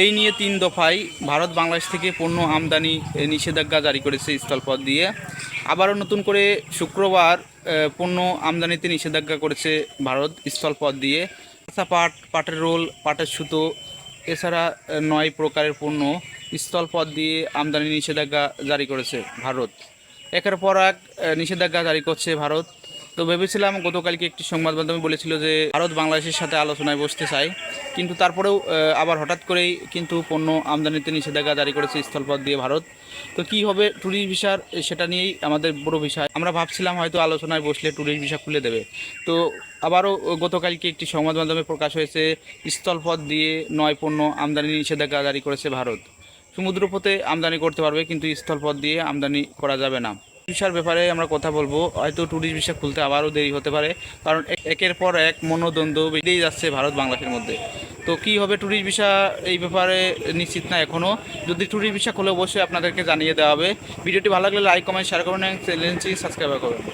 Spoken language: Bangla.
এই নিয়ে 3 দফায় ভারত বাংলাদেশ থেকে পণ্য আমদানি নিষেধাজ্ঞা জারি করেছে স্থলপথ দিয়ে। আবারও নতুন করে শুক্রবার পণ্য আমদানিতে নিষেধাজ্ঞা করেছে ভারত স্থলপথ দিয়ে। কাঁচা পাট, পাটের রোল, পাটের সুতো এছাড়া 9 প্রকারের পণ্য স্থলপথ দিয়ে আমদানি নিষেধাজ্ঞা জারি করেছে ভারত। একের পর এক নিষেধাজ্ঞা জারি করছে ভারত। তো ভেবেছিলাম গতকালকে একটি সংবাদ মাধ্যমে বলেছিল যে ভারত বাংলাদেশের সাথে আলোচনায় বসতে চায়, কিন্তু তারপরেও আবার হঠাৎ করেই কিন্তু পণ্য আমদানিতে নিষেধাজ্ঞা জারি করেছে স্থলপথ দিয়ে ভারত। তো কী হবে ট্যুরিস্ট ভিসার, সেটা নিয়েই আমাদের বড় বিষয়। আমরা ভাবছিলাম হয়তো আলোচনায় বসলে ট্যুরিস্ট ভিসা খুলে দেবে। তো আবারও গতকালকে একটি সংবাদ মাধ্যমে প্রকাশ হয়েছে স্থলপথ দিয়ে 9 পণ্য আমদানি নিষেধাজ্ঞা জারি করেছে ভারত। সমুদ্রপথে আমদানি করতে পারবে, কিন্তু স্থলপথ দিয়ে আমদানি করা যাবে না। ভিসার ব্যাপারে আমরা কথা বলবো, হয়তো ট্যুরিস্ট ভিসা খুলতে আবারও দেরি হতে পারে, কারণ একের পর এক মনোদ্বন্দ্ব বেড়েই যাচ্ছে ভারত বাংলাদেশের মধ্যে। তো কী হবে ট্যুরিস্ট ভিসা, এই ব্যাপারে নিশ্চিত না এখনও। যদি ট্যুরিস্ট ভিসা খুলে অবশ্যই আপনাদেরকে জানিয়ে দেওয়া হবে। ভিডিওটি ভালো লাগলে লাইক, কমেন্ট, শেয়ার করবেন এবং চ্যানেলটি সাবস্ক্রাইব করবেন।